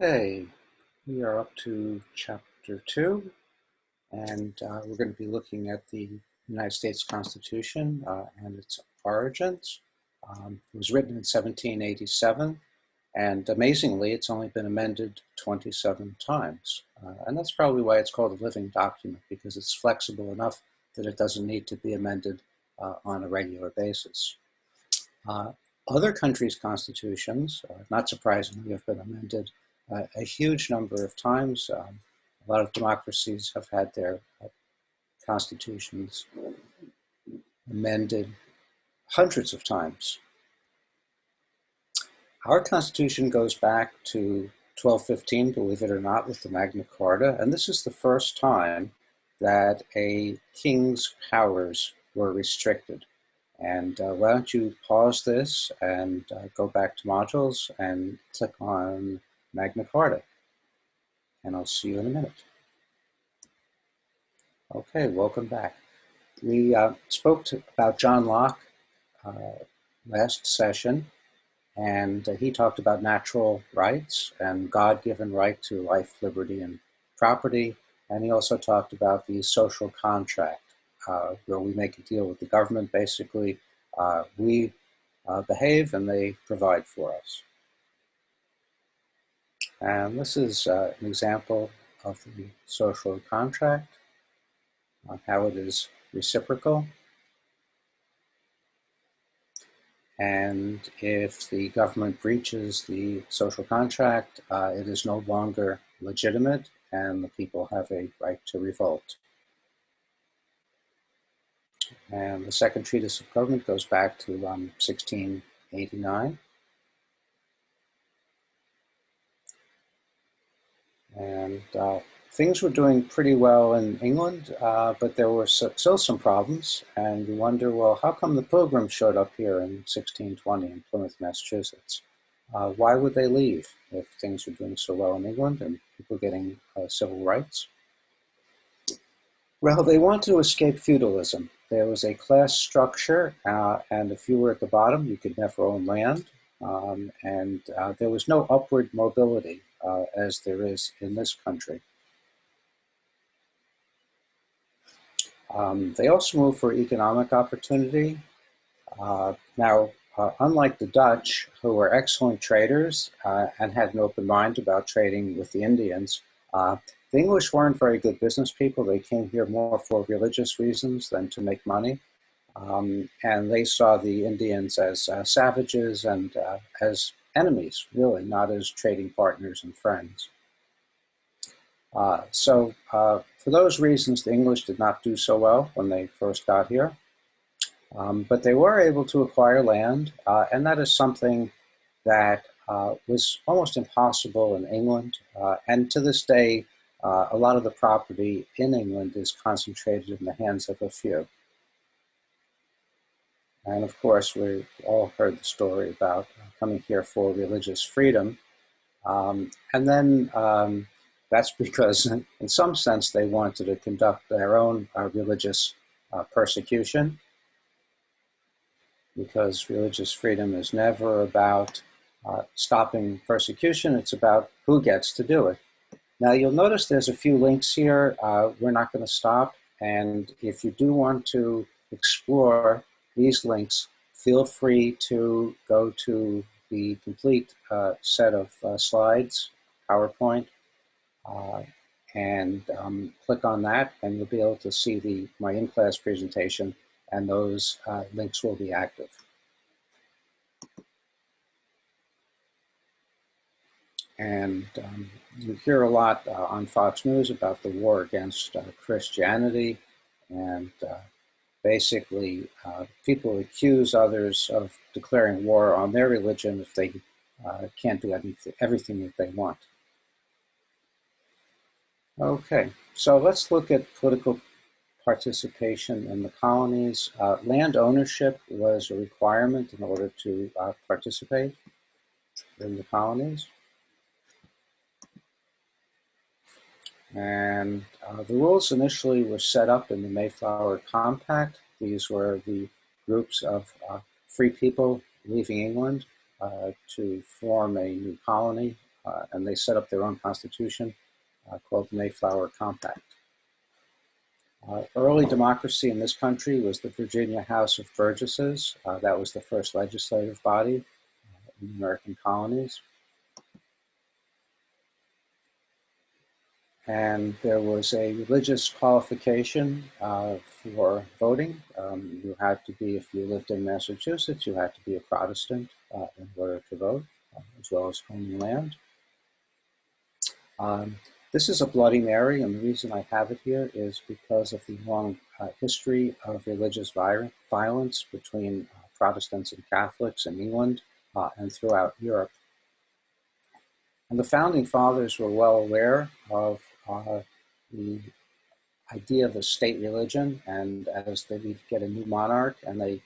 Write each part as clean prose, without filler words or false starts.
Okay, we are up to chapter 2, and we're going to be looking at the United States Constitution and its origins. It was written in 1787, and amazingly, it's only been amended 27 times. And that's probably why it's called a living document, because it's flexible enough that it doesn't need to be amended on a regular basis. Uh, Other countries' constitutions, not surprisingly, have been amended a huge number of times. A lot of democracies have had their constitutions amended hundreds of times. Our Constitution goes back to 1215, believe it or not, with the Magna Carta, and this is the first time that a king's powers were restricted. And why don't you pause this and go back to modules and click on Magna Carta, and I'll see you in a minute. Okay, welcome back. We spoke about John Locke last session, and he talked about natural rights and God-given right to life, liberty, and property. And he also talked about the social contract, where we make a deal with the government. Basically, we behave and they provide for us. And this is an example of the social contract, how it is reciprocal. And if the government breaches the social contract, it is no longer legitimate and the people have a right to revolt. And the Second Treatise of Government goes back to 1689. And things were doing pretty well in England, but there were still some problems. And you wonder, well, how come the Pilgrims showed up here in 1620 in Plymouth, Massachusetts? Why would they leave if things were doing so well in England and people getting civil rights? Well, they wanted to escape feudalism. There was a class structure, and if you were at the bottom, you could never own land. And there was no upward mobility as there is in this country. They also moved for economic opportunity. Unlike the Dutch, who were excellent traders and had an open mind about trading with the Indians, the English weren't very good business people. They came here more for religious reasons than to make money. And they saw the Indians as savages and as enemies, really, not as trading partners and friends. For those reasons, the English did not do so well when they first got here. But they were able to acquire land, and that is something that was almost impossible in England. And to this day, a lot of the property in England is concentrated in the hands of a few. And of course, we've all heard the story about coming here for religious freedom. That's because, in some sense, they wanted to conduct their own religious persecution, because religious freedom is never about stopping persecution. It's about who gets to do it. Now, you'll notice there's a few links here. We're not going to stop. And if you do want to explore these links, feel free to go to the complete set of slides, PowerPoint, and click on that, and you'll be able to see my in-class presentation, and those links will be active. And you hear a lot on Fox News about the war against Christianity, and basically people accuse others of declaring war on their religion if they can't do everything that they want. Okay, so let's look at political participation in the colonies. Land ownership was a requirement in order to participate in the colonies. And the rules initially were set up in the Mayflower Compact. These were the groups of free people leaving England to form a new colony and they set up their own constitution called the Mayflower Compact. Early democracy in this country was the Virginia House of Burgesses. That was the first legislative body in the American colonies. And there was a religious qualification for voting. You had to be, if you lived in Massachusetts, you had to be a Protestant in order to vote, as well as owning land. This is a Bloody Mary, and the reason I have it here is because of the long history of religious violence between Protestants and Catholics in England and throughout Europe. And the Founding Fathers were well aware of the idea of a state religion, and as they get a new monarch and a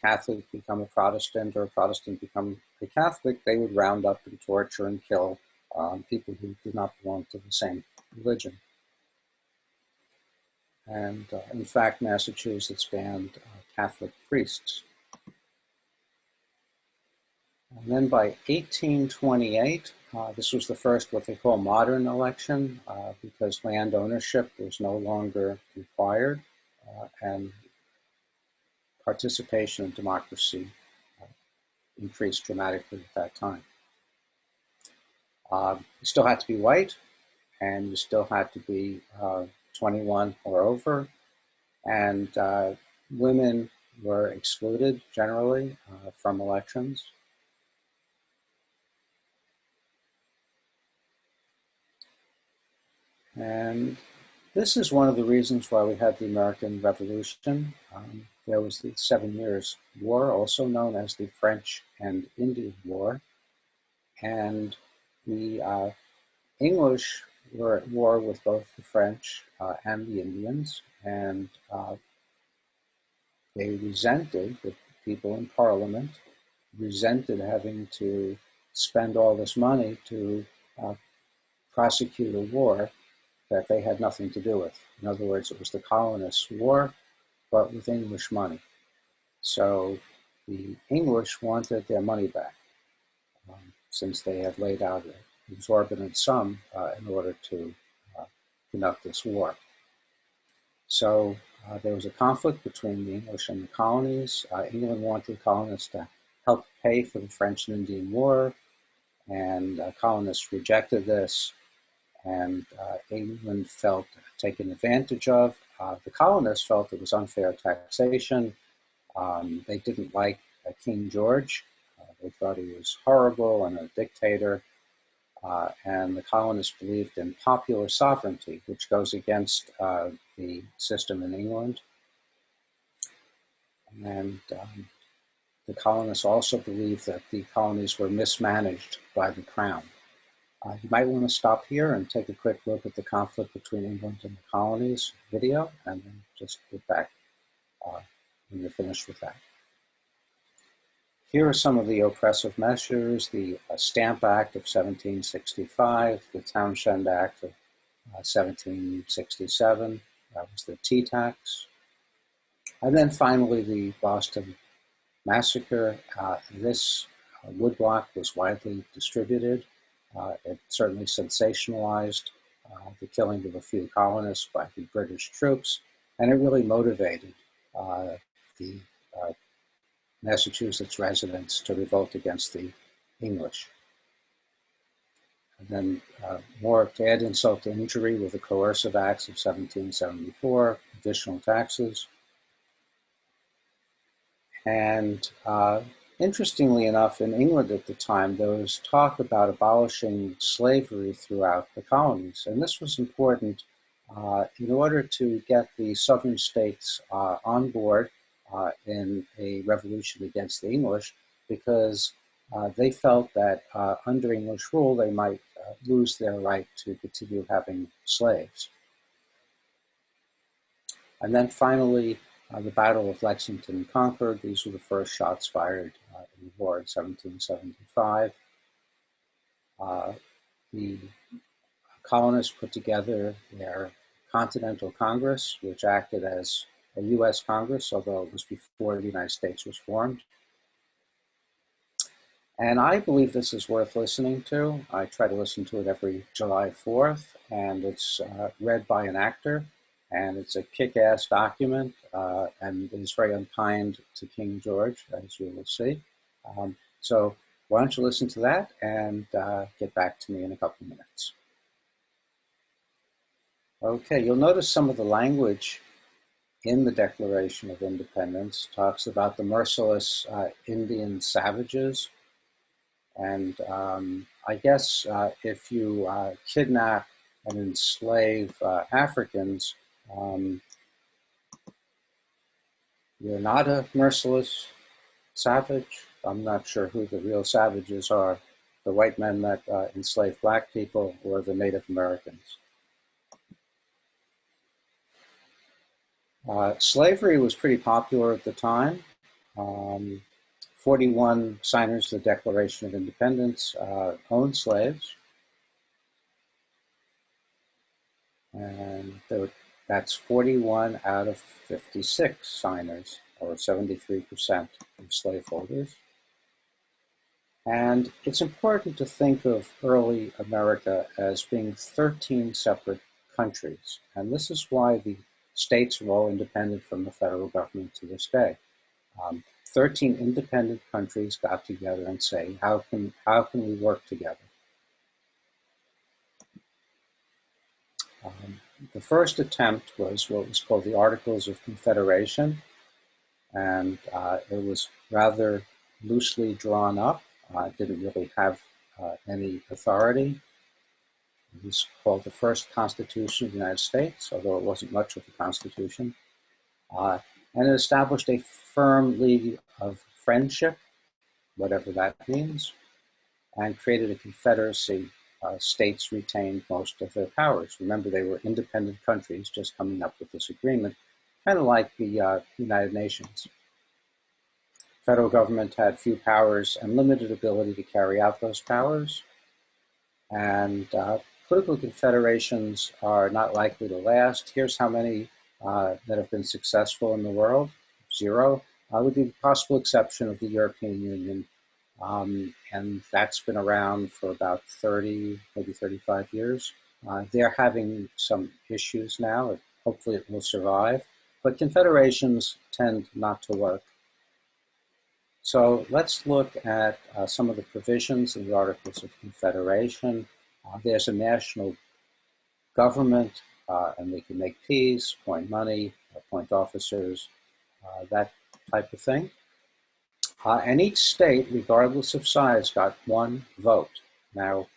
Catholic become a Protestant or a Protestant become a Catholic, they would round up and torture and kill people who did not belong to the same religion. And in fact, Massachusetts banned Catholic priests. And then by 1828, this was the first what they call modern election because land ownership was no longer required and participation in democracy increased dramatically at that time. You still had to be white, and you still had to be 21 or over, and women were excluded generally from elections. And this is one of the reasons why we had the American Revolution. There was the 7 Years' War, also known as the French and Indian War. And the English were at war with both the French and the Indians, and they resented, the people in Parliament resented having to spend all this money to prosecute a war that they had nothing to do with. In other words, it was the colonists' war, but with English money. So the English wanted their money back since they had laid out an exorbitant sum in order to conduct this war. So there was a conflict between the English and the colonies. England wanted the colonists to help pay for the French and Indian War, and colonists rejected this. And England felt taken advantage of. The colonists felt it was unfair taxation. They didn't like King George. They thought he was horrible and a dictator. And the colonists believed in popular sovereignty, which goes against the system in England. And the colonists also believed that the colonies were mismanaged by the crown. You might want to stop here and take a quick look at the conflict between England and the colonies video, and then just get back when you're finished with that. Here are some of the oppressive measures: the Stamp Act of 1765, the Townshend Act of 1767, that was the tea tax, and then finally the Boston Massacre. This woodblock was widely distributed. It certainly sensationalized the killing of a few colonists by the British troops, and it really motivated the Massachusetts residents to revolt against the English. And then more to add insult to injury with the Coercive Acts of 1774, additional taxes. And interestingly enough, in England at the time, there was talk about abolishing slavery throughout the colonies. And this was important in order to get the southern states on board in a revolution against the English, because they felt that under English rule, they might lose their right to continue having slaves. And then finally, the Battle of Lexington and Concord. These were the first shots fired in the war in 1775. The colonists put together their Continental Congress, which acted as a U.S. Congress, although it was before the United States was formed. And I believe this is worth listening to. I try to listen to it every July 4th, and it's read by an actor, and it's a kick-ass document, and is very unkind to King George, as you will see. So why don't you listen to that and get back to me in a couple of minutes. Okay, you'll notice some of the language in the Declaration of Independence talks about the merciless Indian savages. And I guess if you kidnap and enslave Africans, you're not a merciless savage. I'm not sure who the real savages are, the white men that enslaved black people or the Native Americans. Slavery was pretty popular at the time. 41 signers of the Declaration of Independence owned slaves. And that's 41 out of 56 signers, or 73% of slaveholders. And it's important to think of early America as being 13 separate countries. And this is why the states are all independent from the federal government to this day. 13 independent countries got together and say, how can we work together? The first attempt was what was called the Articles of Confederation, and it was rather loosely drawn up. It didn't really have any authority. It was called the first Constitution of the United States, although it wasn't much of a constitution. And it established a firm league of friendship, whatever that means, and created a confederacy. States retained most of their powers. Remember, they were independent countries just coming up with this agreement, kind of like the United Nations. Federal government had few powers and limited ability to carry out those powers. And political confederations are not likely to last. Here's how many that have been successful in the world: 0, with the possible exception of the European Union. And that's been around for about 30, maybe 35 years. They're having some issues now. Hopefully it will survive. But confederations tend not to work. So let's look at some of the provisions in the Articles of Confederation. There's a national government, and they can make peace, appoint money, appoint officers, that type of thing. And each state, regardless of size, got 1 vote. Now,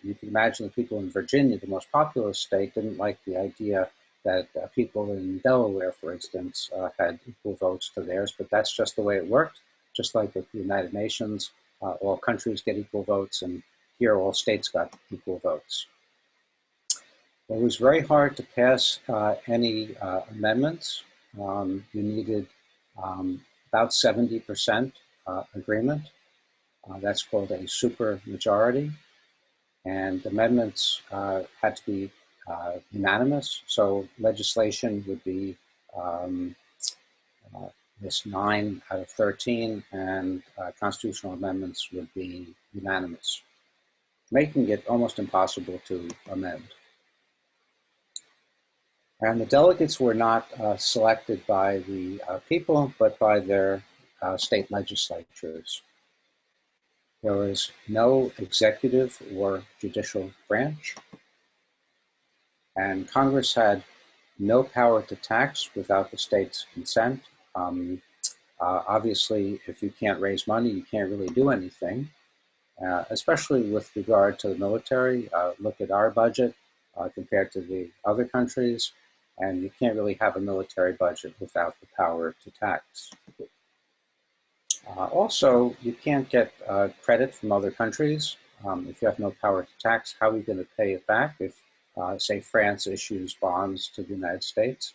you can imagine the people in Virginia, the most populous state, didn't like the idea that people in Delaware, for instance, had equal votes to theirs, but that's just the way it worked. Just like with the United Nations, all countries get equal votes, and here all states got equal votes. It was very hard to pass any amendments. You needed about 70% agreement. That's called a supermajority. And amendments had to be unanimous. So legislation would be this 9 out of 13, and constitutional amendments would be unanimous, making it almost impossible to amend. And the delegates were not selected by the people, but by their state legislatures. There was no executive or judicial branch, and Congress had no power to tax without the state's consent. Obviously, if you can't raise money, you can't really do anything, especially with regard to the military. Look at our budget compared to the other countries, and you can't really have a military budget without the power to tax. Also, you can't get credit from other countries. If you have no power to tax, how are you going to pay it back if, say, France issues bonds to the United States?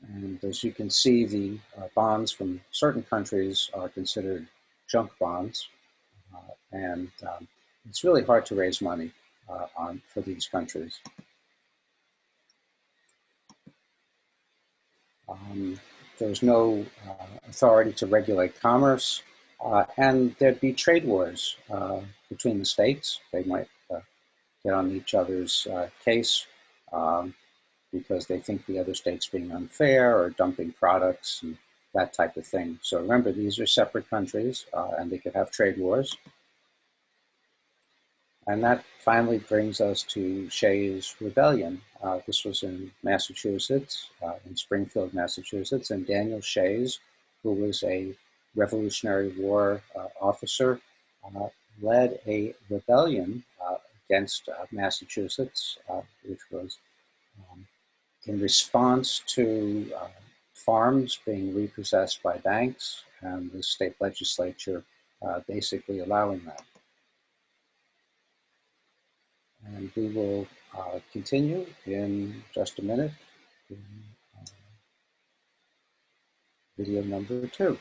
And as you can see, the bonds from certain countries are considered junk bonds, and it's really hard to raise money for these countries. there's no authority to regulate commerce, and there'd be trade wars between the states. They might get on each other's case because they think the other state's being unfair or dumping products and that type of thing. So remember, these are separate countries, and they could have trade wars. And that finally brings us to Shays' Rebellion. This was in Massachusetts, in Springfield, Massachusetts, and Daniel Shays, who was a Revolutionary War officer, led a rebellion against Massachusetts, which was in response to farms being repossessed by banks, and the state legislature basically allowing that. And we will continue in just a minute in video number 2.